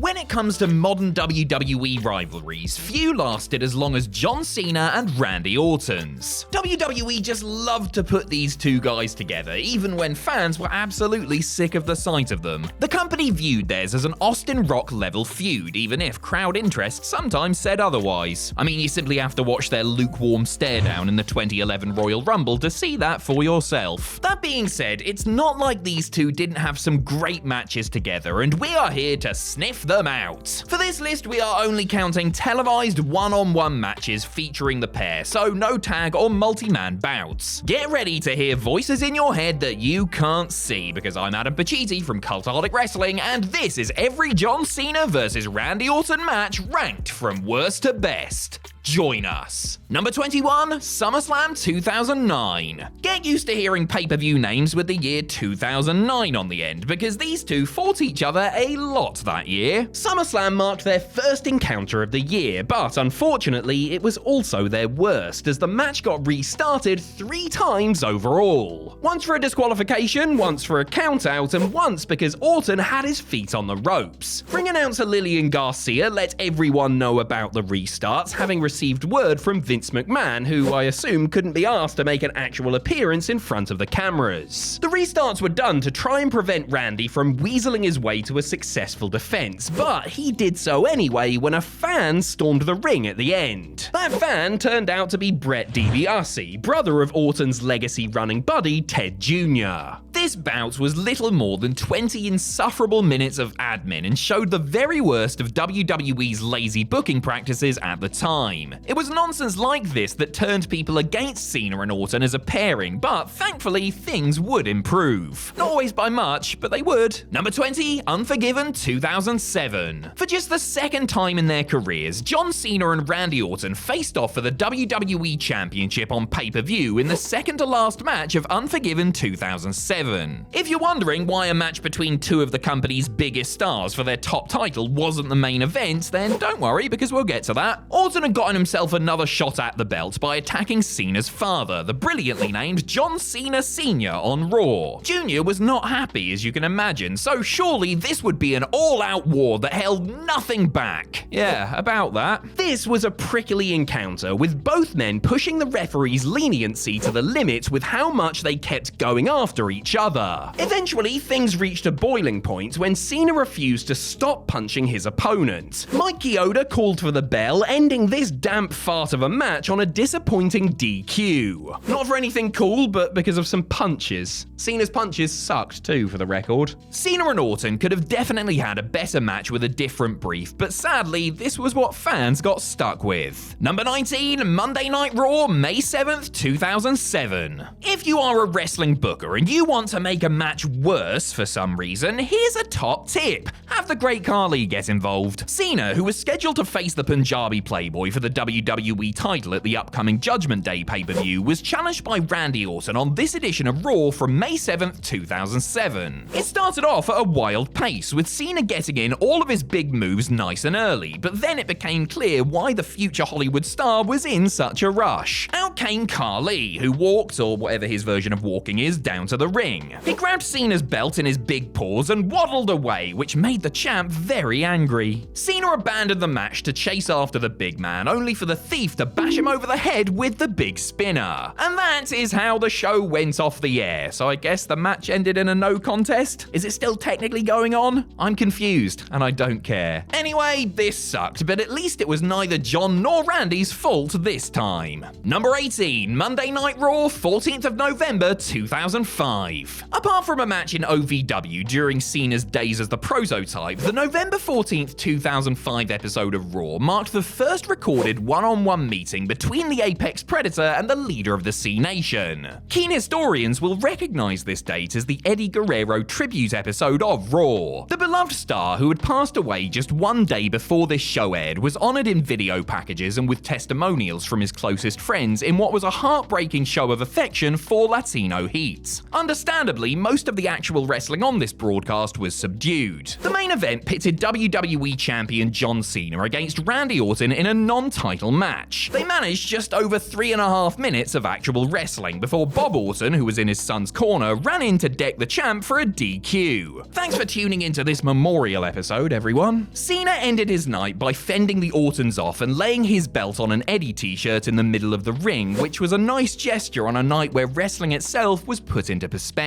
When it comes to modern WWE rivalries, few lasted as long as John Cena and Randy Orton's. WWE just loved to put these two guys together, even when fans were absolutely sick of the sight of them. The company viewed theirs as an Austin Rock level feud, even if crowd interest sometimes said otherwise. I mean, you simply have to watch their lukewarm stare down in the 2011 Royal Rumble to see that for yourself. That being said, it's not like these two didn't have some great matches together, and we are here to sniff them out. For this list, we are only counting televised one-on-one matches featuring the pair, so no tag or multi-man bouts. Get ready to hear voices in your head that you can't see, because I'm Adam Pacitti from Cultaholic Wrestling, and this is every John Cena versus Randy Orton match ranked from worst to best. Join us. Number 21, SummerSlam 2009. Get used to hearing pay-per-view names with the year 2009 on the end, because these two fought each other a lot that year. SummerSlam marked their first encounter of the year, but unfortunately it was also their worst, as the match got restarted 3 times overall. Once for a disqualification, once for a count-out, and once because Orton had his feet on the ropes. Ring announcer Lillian Garcia let everyone know about the restarts, having received word from Vince McMahon, who I assume couldn't be asked to make an actual appearance in front of the cameras. The restarts were done to try and prevent Randy from weaseling his way to a successful defense, but he did so anyway when a fan stormed the ring at the end. That fan turned out to be Bret DiBiase, brother of Orton's legacy running buddy Ted Jr. This bout was little more than 20 insufferable minutes of admin and showed the very worst of WWE's lazy booking practices at the time. It was nonsense like this that turned people against Cena and Orton as a pairing, but thankfully things would improve. Not always by much, but they would. Number 20, Unforgiven 2007. For just the second time in their careers, John Cena and Randy Orton faced off for the WWE Championship on pay-per-view in the second to last match of Unforgiven 2007. If you're wondering why a match between two of the company's biggest stars for their top title wasn't the main event, then don't worry, because we'll get to that. Orton had gotten himself another shot at the belt by attacking Cena's father, the brilliantly named John Cena Sr. on Raw. Jr. was not happy, as you can imagine, so surely this would be an all-out war that held nothing back. Yeah, about that. This was a prickly encounter, with both men pushing the referee's leniency to the limit with how much they kept going after each other. Eventually, things reached a boiling point when Cena refused to stop punching his opponent. Mike Chioda called for the bell, ending this damp fart of a match on a disappointing DQ. Not for anything cool, but because of some punches. Cena's punches sucked too, for the record. Cena and Orton could have definitely had a better match with a different brief, but sadly, this was what fans got stuck with. Number 19, Monday Night Raw, May 7th, 2007. If you are a wrestling booker and you want to make a match worse for some reason, here's a top tip. Have the Great Khali get involved. Cena, who was scheduled to face the Punjabi Playboy for the WWE title at the upcoming Judgment Day pay-per-view, was challenged by Randy Orton on this edition of Raw from May 7th, 2007. It started off at a wild pace, with Cena getting in all of his big moves nice and early, but then it became clear why the future Hollywood star was in such a rush. Out came Khali, who walked, or whatever his version of walking is, down to the ring. He grabbed Cena's belt in his big paws and waddled away, which made the champ very angry. Cena abandoned the match to chase after the big man, only for the Thief to bash him over the head with the big spinner. And that is how the show went off the air, so I guess the match ended in a no contest? Is it still technically going on? I'm confused, and I don't care. Anyway, this sucked, but at least it was neither John nor Randy's fault this time. Number 18, Monday Night Raw, 14th of November, 2005. Apart from a match in OVW during Cena's days as the prototype, the November 14th, 2005 episode of Raw marked the first recorded one-on-one meeting between the Apex Predator and the leader of the C Nation. Keen historians will recognize this date as the Eddie Guerrero tribute episode of Raw. The beloved star, who had passed away just one day before this show aired, was honored in video packages and with testimonials from his closest friends in what was a heartbreaking show of affection for Latino heat. Understandably, understandably, most of the actual wrestling on this broadcast was subdued. The main event pitted WWE Champion John Cena against Randy Orton in a non-title match. They managed just over 3.5 minutes of actual wrestling before Bob Orton, who was in his son's corner, ran in to deck the champ for a DQ. Thanks for tuning into this memorial episode, everyone. Cena ended his night by fending the Ortons off and laying his belt on an Eddie t-shirt in the middle of the ring, which was a nice gesture on a night where wrestling itself was put into perspective.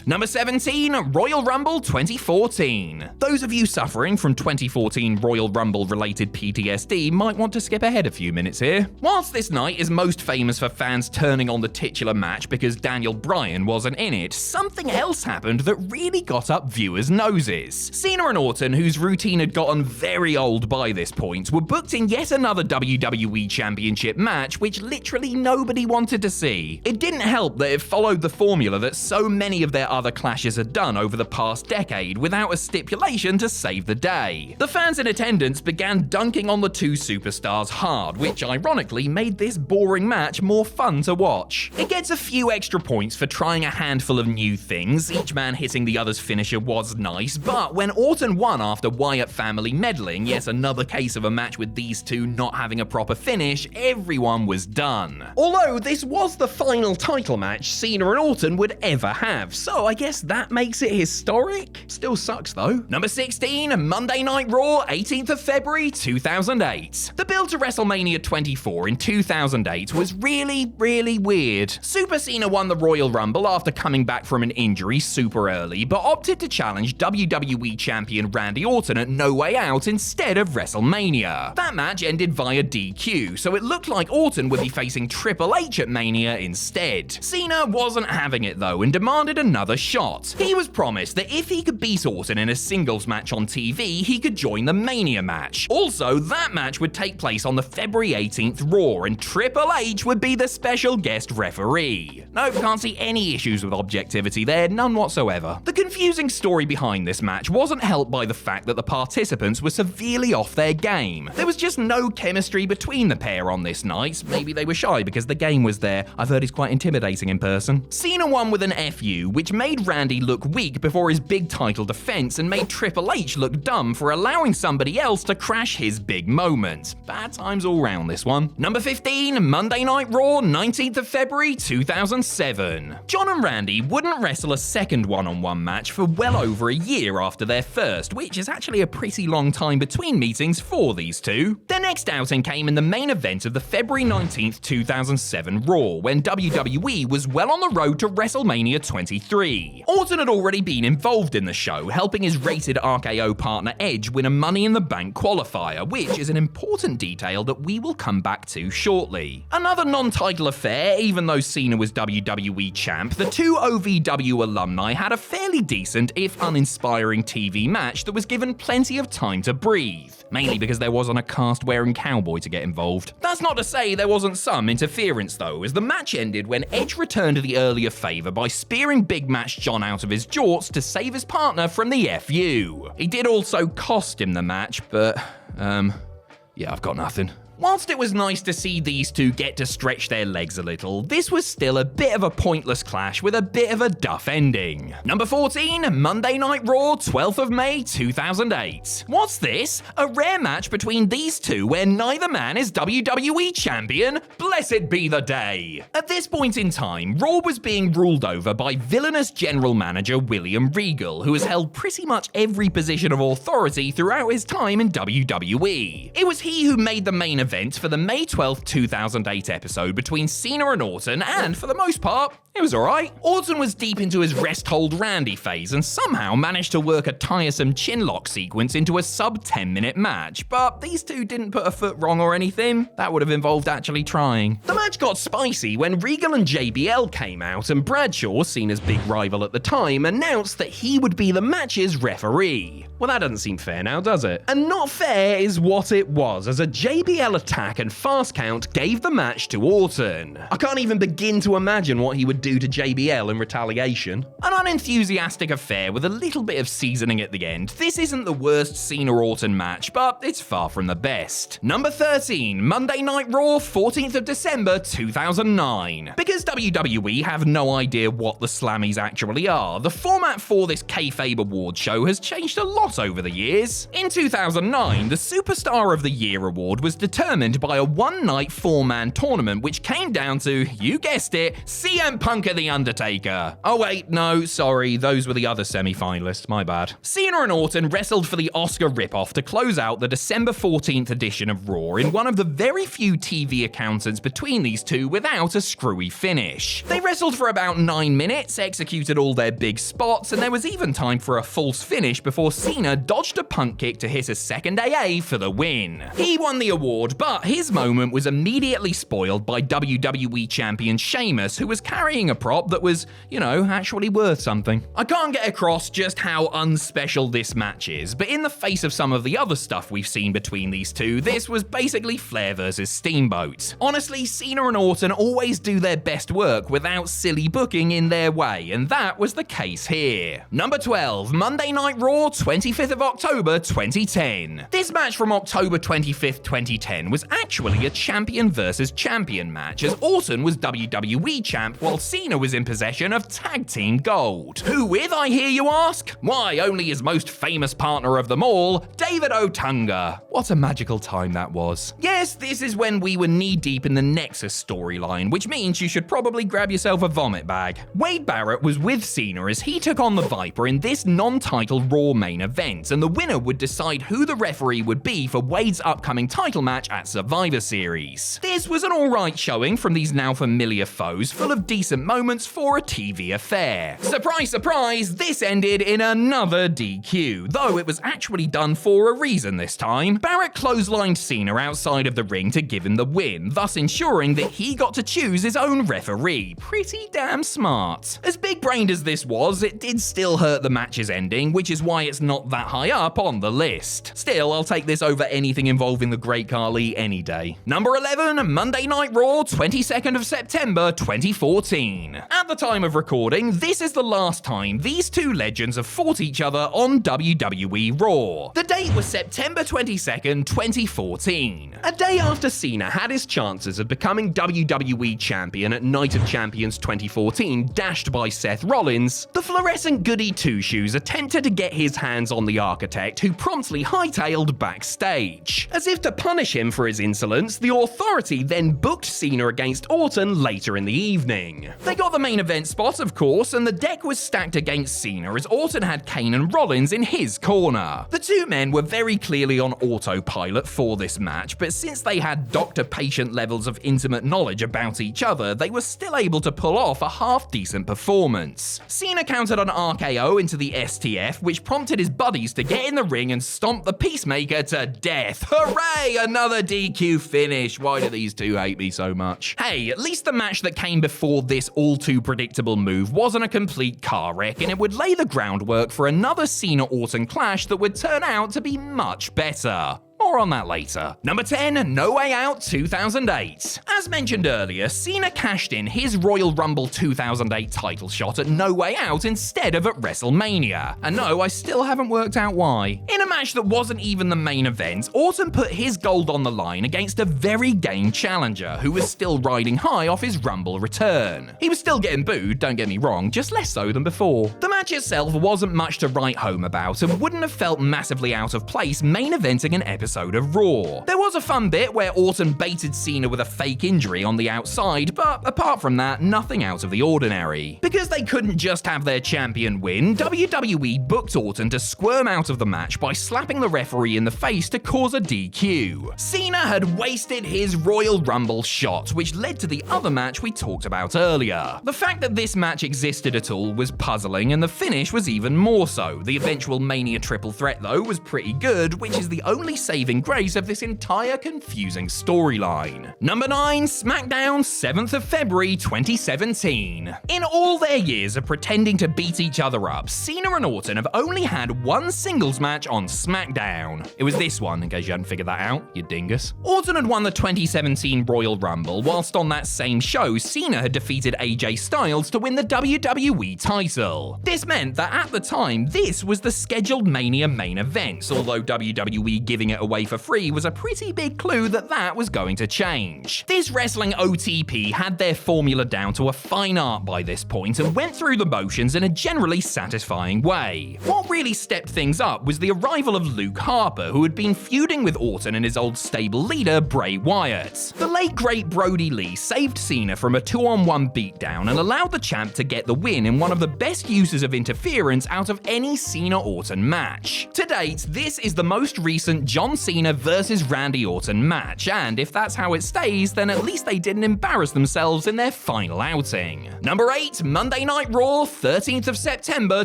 Number 17, Royal Rumble 2014. Those of you suffering from 2014 Royal Rumble related PTSD might want to skip ahead a few minutes here. Whilst this night is most famous for fans turning on the titular match because Daniel Bryan wasn't in it, something else happened that really got up viewers' noses. Cena and Orton, whose routine had gotten very old by this point, were booked in yet another WWE Championship match which literally nobody wanted to see. It didn't help that it followed the formula that so many of their other clashes had done over the past decade without a stipulation to save the day. The fans in attendance began dunking on the two superstars hard, which ironically made this boring match more fun to watch. It gets a few extra points for trying a handful of new things, each man hitting the other's finisher was nice, but when Orton won after Wyatt family meddling, yet another case of a match with these two not having a proper finish, everyone was done. Although this was the final title match Cena and Orton would ever have, so I guess that makes it historic? Still sucks though. Number 16, Monday Night Raw, 18th of February 2008. The build to WrestleMania 24 in 2008 was really weird. Super Cena won the Royal Rumble after coming back from an injury super early, but opted to challenge WWE Champion Randy Orton at No Way Out instead of WrestleMania. That match ended via DQ, so it looked like Orton would be facing Triple H at Mania instead. Cena wasn't having it though and demanded another shot. He was promised that if he could beat Orton in a singles match on TV, he could join the Mania match. Also, that match would take place on the February 18th Raw and Triple H would be the special guest referee. Nope, can't see any issues with objectivity there, none whatsoever. The confusing story behind this match wasn't helped by the fact that the participants were severely off their game. There was just no chemistry between the pair on this night. Maybe they were shy because the game was there. I've heard he's quite intimidating in person. Cena won with an FU, which made Randy look weak before his big title defense and made Triple H look dumb for allowing somebody else to crash his big moment. Bad times all round this one. Number 15, Monday Night Raw, 19th of February 2007. John and Randy wouldn't wrestle a second one-on-one match for well over a year after their first, which is actually a pretty long time between meetings for these two. Their next outing came in the main event of the February 19th, 2007 Raw, when WWE was well on the road to WrestleMania 23. Orton had already been involved in the show, helping his rated RKO partner Edge win a Money in the Bank qualifier, which is an important detail that we will come back to shortly. Another non-title affair, even though Cena was WWE champ, the two OVW alumni had a fairly decent, if uninspiring TV match that was given plenty of time to breathe. Mainly because there wasn't a cast-wearing cowboy to get involved. That's not to say there wasn't some interference though, as the match ended when Edge returned the earlier favour by spearing Big Match John out of his jorts to save his partner from the FU. He did also cost him the match, but, yeah, I've got nothing. Whilst it was nice to see these two get to stretch their legs a little, this was still a bit of a pointless clash with a bit of a duff ending. Number 14, Monday Night Raw, 12th of May 2008. What's this? A rare match between these two where neither man is WWE champion? Blessed be the day. At this point in time, Raw was being ruled over by villainous general manager William Regal, who has held pretty much every position of authority throughout his time in WWE. It was he who made the main event for the May 12th, 2008 episode between Cena and Orton, and for the most part, it was alright. Orton was deep into his rest hold Randy phase and somehow managed to work a tiresome chinlock sequence into a sub 10-minute match, but these two didn't put a foot wrong or anything. That would have involved actually trying. The match got spicy when Regal and JBL came out and Bradshaw, Cena's big rival at the time, announced that he would be the match's referee. Well, that doesn't seem fair now, does it? And not fair is what it was, as a JBL attack and fast count gave the match to Orton. I can't even begin to imagine what he would do to JBL in retaliation. An unenthusiastic affair with a little bit of seasoning at the end. This isn't the worst Cena-Orton match, but it's far from the best. Number 13, Monday Night Raw, 14th of December 2009. Because WWE have no idea what the Slammies actually are, the format for this kayfabe award show has changed a lot over the years. In 2009, the Superstar of the Year award was determined by a one-night four-man tournament which came down to, you guessed it, CM Punk and The Undertaker. Oh wait, no, sorry, those were the other semi-finalists, my bad. Cena and Orton wrestled for the Oscar ripoff to close out the December 14th edition of Raw in one of the very few TV accountants between these two without a screwy finish. They wrestled for about 9 minutes, executed all their big spots, and there was even time for a false finish before Cena dodged a Punk kick to hit a second AA for the win. He won the award, but his moment was immediately spoiled by WWE champion Sheamus, who was carrying a prop that was, actually worth something. I can't get across just how unspecial this match is, but in the face of some of the other stuff we've seen between these two, this was basically Flair versus Steamboat. Honestly, Cena and Orton always do their best work without silly booking in their way, and that was the case here. Number 12, Monday Night Raw, 25th of October 2010. This match from October 25th, 2010 was actually a champion versus champion match, as Orton was WWE champ while Cena was in possession of tag team gold. Who with, I hear you ask? Why, only his most famous partner of them all, David Otunga. What a magical time that was. Yes, this is when we were knee-deep in the Nexus storyline, which means you should probably grab yourself a vomit bag. Wade Barrett was with Cena as he took on the Viper in this non-titled Raw main event, and the winner would decide who the referee would be for Wade's upcoming title match at Survivor Series. This was an alright showing from these now familiar foes, full of decent moments for a TV affair. Surprise, surprise, this ended in another DQ, though it was actually done for a reason this time. Barrett clotheslined Cena outside of the ring to give him the win, thus ensuring that he got to choose his own referee. Pretty damn smart. As big-brained as this was, it did still hurt the match's ending, which is why it's not that high up on the list. Still, I'll take this over anything involving the Great Khali any day. Number 11, Monday Night Raw, 22nd of September 2014. At the time of recording, this is the last time these two legends have fought each other on WWE Raw. The date was September 22nd, 2014. A day after Cena had his chances of becoming WWE Champion at Night of Champions 2014 dashed by Seth Rollins, the fluorescent goody two-shoes attempted to get his hands on the Architect, who promptly hightailed backstage. As if to punish him for his insolence, the Authority then booked Cena against Orton later in the evening. They got the main event spot, of course, and the deck was stacked against Cena as Orton had Kane and Rollins in his corner. The two men were very clearly on autopilot for this match, but since they had doctor-patient levels of intimate knowledge about each other, they were still able to pull off a half-decent performance. Cena countered an RKO into the STF, which prompted his buddies to get in the ring and stomp the Peacemaker to death. Hooray! Another DQ finish. Why do these two hate me so much? Hey, at least the match that came before this all-too-predictable move wasn't a complete car wreck, and it would lay the groundwork for another Cena-Orton clash that would turn out to be much better. More on that later. Number 10, No Way Out 2008. As mentioned earlier, Cena cashed in his Royal Rumble 2008 title shot at No Way Out instead of at WrestleMania. And no, I still haven't worked out why. In a match that wasn't even the main event, Orton put his gold on the line against a very game challenger who was still riding high off his Rumble return. He was still getting booed, don't get me wrong, just less so than before. The match itself wasn't much to write home about and wouldn't have felt massively out of place main eventing an episode of Raw. There was a fun bit where Orton baited Cena with a fake injury on the outside, but apart from that, nothing out of the ordinary. Because they couldn't just have their champion win, WWE booked Orton to squirm out of the match by slapping the referee in the face to cause a DQ. Cena had wasted his Royal Rumble shot, which led to the other match we talked about earlier. The fact that this match existed at all was puzzling, and the finish was even more so. The eventual Mania triple threat, though, was pretty good, which is the only saving saving grace of this entire confusing storyline. Number 9, SmackDown, 7th of February 2017. In all their years of pretending to beat each other up, Cena and Orton have only had one singles match on SmackDown. It was this one, in case you hadn't figured that out, you dingus. Orton had won the 2017 Royal Rumble, whilst on that same show, Cena had defeated AJ Styles to win the WWE title. This meant that at the time, this was the scheduled Mania main event, although WWE giving it away for free was a pretty big clue that that was going to change. This wrestling OTP had their formula down to a fine art by this point and went through the motions in a generally satisfying way. What really stepped things up was the arrival of Luke Harper, who had been feuding with Orton and his old stable leader, Bray Wyatt. The late great Brody Lee saved Cena from a 2-on-1 beatdown and allowed the champ to get the win in one of the best uses of interference out of any Cena-Orton match. To date, this is the most recent John Cena versus Randy Orton match, and if that's how it stays, then at least they didn't embarrass themselves in their final outing. Number 8, Monday Night Raw, 13th of September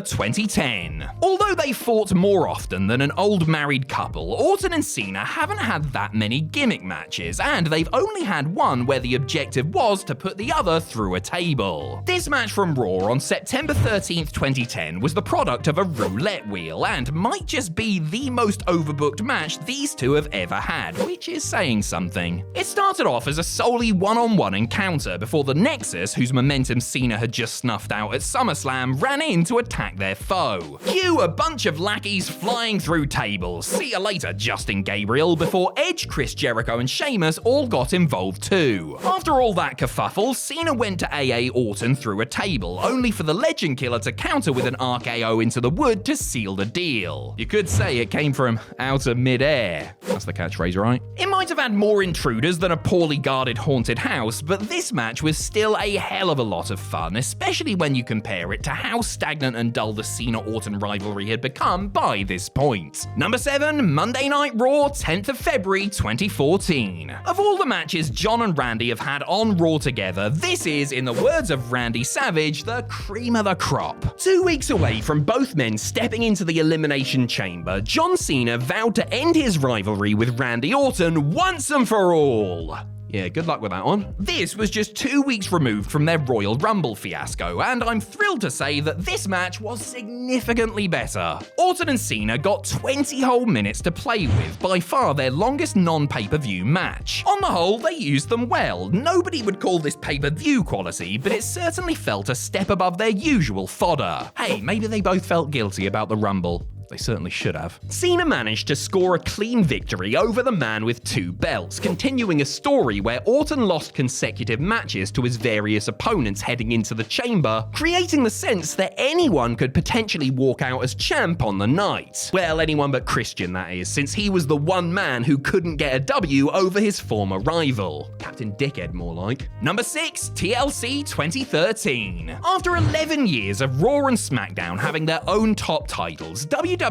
2010. Although they fought more often than an old married couple, Orton and Cena haven't had that many gimmick matches, and they've only had one where the objective was to put the other through a table. This match from Raw on September 13th, 2010 was the product of a roulette wheel, and might just be the most overbooked match these two have ever had, which is saying something. It started off as a solely one-on-one encounter before the Nexus, whose momentum Cena had just snuffed out at SummerSlam, ran in to attack their foe. Cue a bunch of lackeys flying through tables. See you later, Justin Gabriel, before Edge, Chris Jericho, and Sheamus all got involved too. After all that kerfuffle, Cena went to AA Orton through a table, only for the Legend Killer to counter with an RKO into the wood to seal the deal. You could say it came from out of mid-air. That's the catchphrase, right? It might have had more intruders than a poorly guarded haunted house, but this match was still a hell of a lot of fun, especially when you compare it to how stagnant and dull the Cena-Orton rivalry had become by this point. Number 7, Monday Night Raw, 10th of February 2014. Of all the matches John and Randy have had on Raw together, this is, in the words of Randy Savage, the cream of the crop. 2 weeks away from both men stepping into the Elimination Chamber, John Cena vowed to end his rivalry with Randy Orton once and for all. Yeah, good luck with that one. This was just 2 weeks removed from their Royal Rumble fiasco, and I'm thrilled to say that this match was significantly better. Orton and Cena got 20 whole minutes to play with, by far their longest non-pay-per-view match. On the whole, they used them well. Nobody would call this pay-per-view quality, but it certainly felt a step above their usual fodder. Hey, maybe they both felt guilty about the Rumble. They certainly should have. Cena managed to score a clean victory over the man with 2 belts, continuing a story where Orton lost consecutive matches to his various opponents heading into the chamber, creating the sense that anyone could potentially walk out as champ on the night. Well, anyone but Christian, that is, since he was the one man who couldn't get a W over his former rival. Captain Dickhead, more like. Number 6, TLC 2013. After 11 years of Raw and SmackDown having their own top titles, WWE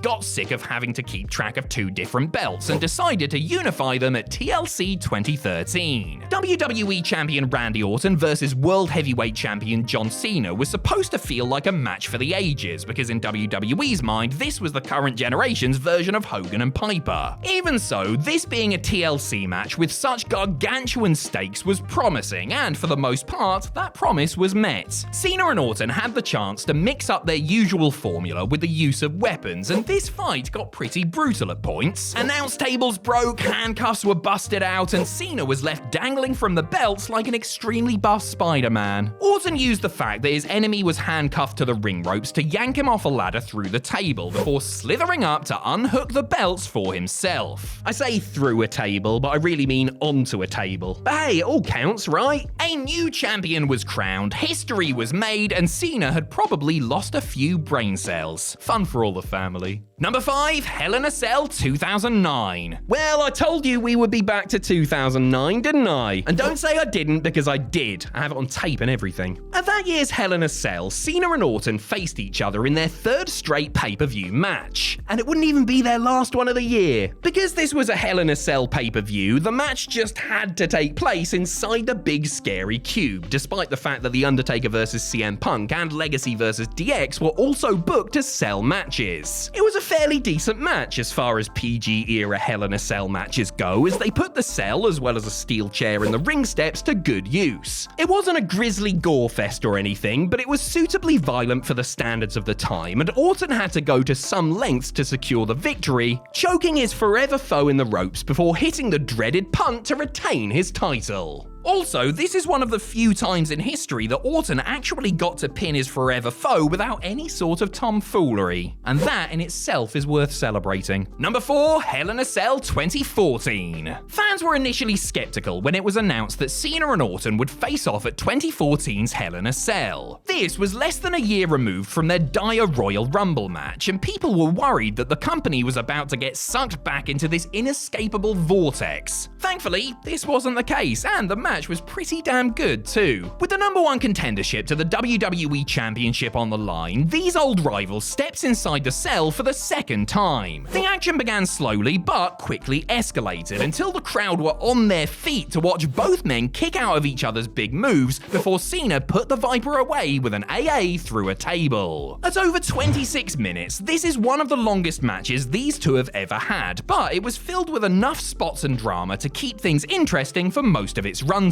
got sick of having to keep track of 2 different belts and decided to unify them at TLC 2013. WWE Champion Randy Orton versus World Heavyweight Champion John Cena was supposed to feel like a match for the ages, because in WWE's mind, this was the current generation's version of Hogan and Piper. Even so, this being a TLC match with such gargantuan stakes was promising, and for the most part, that promise was met. Cena and Orton had the chance to mix up their usual formula with the use of weapons, and this fight got pretty brutal at points. Announce tables broke, handcuffs were busted out, and Cena was left dangling from the belts like an extremely buff Spider-Man. Orton used the fact that his enemy was handcuffed to the ring ropes to yank him off a ladder through the table before slithering up to unhook the belts for himself. I say through a table, but I really mean onto a table. But hey, it all counts, right? A new champion was crowned, history was made, and Cena had probably lost a few brain cells. Fun for all the family. Number 5, Hell in a Cell 2009. Well, I told you we would be back to 2009, didn't I? And don't say I didn't, because I did. I have it on tape and everything. At that year's Hell in a Cell, Cena and Orton faced each other in their 3rd straight pay-per-view match. And it wouldn't even be their last one of the year. Because this was a Hell in a Cell pay-per-view, the match just had to take place inside the big scary cube, despite the fact that The Undertaker vs CM Punk and Legacy vs DX were also booked as Cell matches. It was a fairly decent match as far as PG-era Hell in a Cell matches go, as they put the cell as well as a steel chair in the ring steps to good use. It wasn't a grisly gore fest or anything, but it was suitably violent for the standards of the time, and Orton had to go to some lengths to secure the victory, choking his forever foe in the ropes before hitting the dreaded punt to retain his title. Also, this is one of the few times in history that Orton actually got to pin his forever foe without any sort of tomfoolery, and that in itself is worth celebrating. Number 4, Hell in a Cell 2014. Fans were initially skeptical when it was announced that Cena and Orton would face off at 2014's Hell in a Cell. This was less than a year removed from their dire Royal Rumble match, and people were worried that the company was about to get sucked back into this inescapable vortex. Thankfully, this wasn't the case, and the match was pretty damn good too. With the number 1 contendership to the WWE Championship on the line, these old rivals stepped inside the cell for the second time. The action began slowly but quickly escalated until the crowd were on their feet to watch both men kick out of each other's big moves before Cena put the Viper away with an AA through a table. At over 26 minutes, this is one of the longest matches these two have ever had, but it was filled with enough spots and drama to keep things interesting for most of its runtime.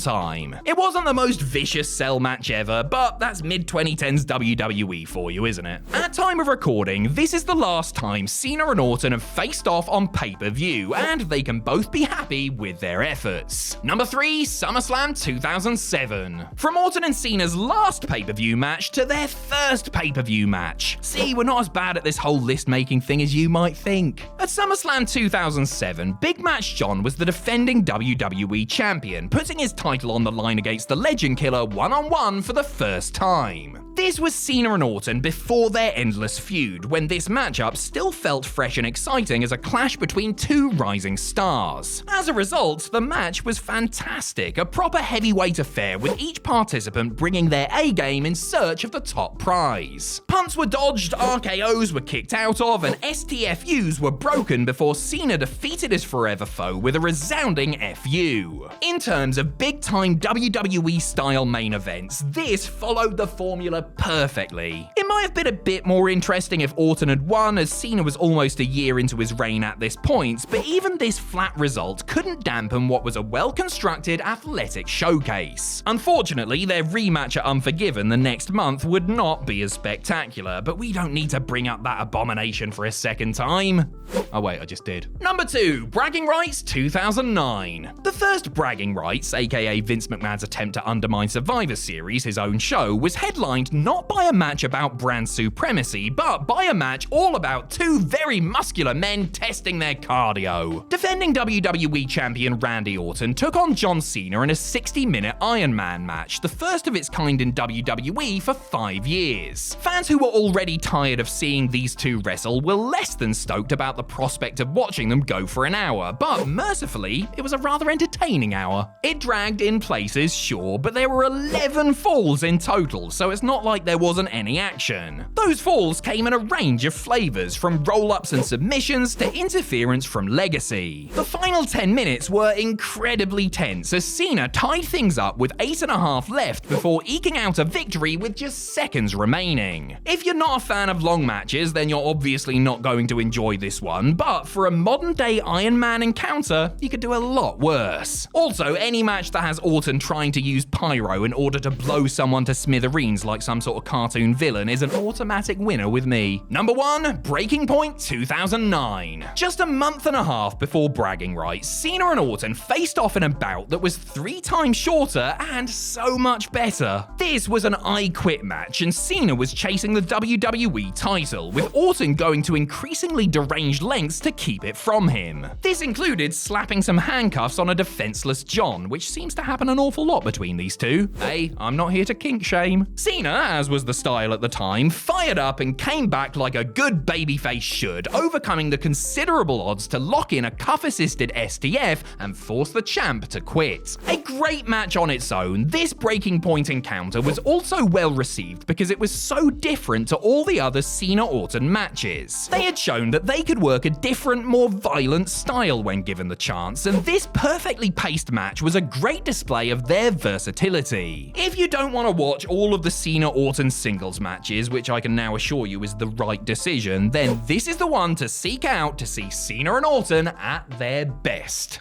It wasn't the most vicious cell match ever, but that's mid-2010s WWE for you, isn't it? At time of recording, this is the last time Cena and Orton have faced off on pay-per-view, and they can both be happy with their efforts. Number 3, SummerSlam 2007. From Orton and Cena's last pay-per-view match to their first pay-per-view match. See, we're not as bad at this whole list-making thing as you might think. At SummerSlam 2007, Big Match John was the defending WWE champion, putting his title on the line against the Legend Killer one-on-one for the first time. This was Cena and Orton before their endless feud, when this matchup still felt fresh and exciting as a clash between two rising stars. As a result, the match was fantastic, a proper heavyweight affair with each participant bringing their A-game in search of the top prize. Punts were dodged, RKOs were kicked out of, and STFUs were broken before Cena defeated his forever foe with a resounding FU. In terms of big-time WWE-style main events, this followed the formula perfectly. It might have been a bit more interesting if Orton had won, as Cena was almost a year into his reign at this point, but even this flat result couldn't dampen what was a well-constructed athletic showcase. Unfortunately, their rematch at Unforgiven the next month would not be as spectacular, but we don't need to bring up that abomination for a second time. Oh wait, I just did. Number 2, Bragging Rights 2009. The first Bragging Rights, aka Vince McMahon's attempt to undermine Survivor Series, his own show, was headlined not by a match about brand supremacy, but by a match all about two very muscular men testing their cardio. Defending WWE champion Randy Orton took on John Cena in a 60-minute Iron Man match, the first of its kind in WWE for 5 years. Fans who were already tired of seeing these two wrestle were less than stoked about the prospect of watching them go for an hour, but mercifully, it was a rather entertaining hour. It dragged in places, sure, but there were 11 falls in total, so it's not like there wasn't any action. Those falls came in a range of flavors, from roll-ups and submissions to interference from Legacy. The final 10 minutes were incredibly tense as Cena tied things up with 8.5 left before eking out a victory with just seconds remaining. If you're not a fan of long matches, then you're obviously not going to enjoy this one, but for a modern-day Iron Man encounter, you could do a lot worse. Also, any match that has Orton trying to use pyro in order to blow someone to smithereens like some sort of cartoon villain is an automatic winner with me. Number 1, Breaking Point 2009. Just a month and a half before Bragging Rights, Cena and Orton faced off in a bout that was 3 times shorter and so much better. This was an I Quit match, and Cena was chasing the WWE title, with Orton going to increasingly deranged lengths to keep it from him. This included slapping some handcuffs on a defenseless John, which seems to happen an awful lot between these two. Hey, I'm not here to kink shame. Cena, as was the style at the time, fired up and came back like a good babyface should, overcoming the considerable odds to lock in a cuff-assisted STF and force the champ to quit. A great match on its own, this Breaking Point encounter was also well received because it was so different to all the other Cena-Orton matches. They had shown that they could work a different, more violent style when given the chance, and this perfectly paced match was a great great display of their versatility. If you don't want to watch all of the Cena-Orton singles matches, which I can now assure you is the right decision, then this is the one to seek out to see Cena and Orton at their best.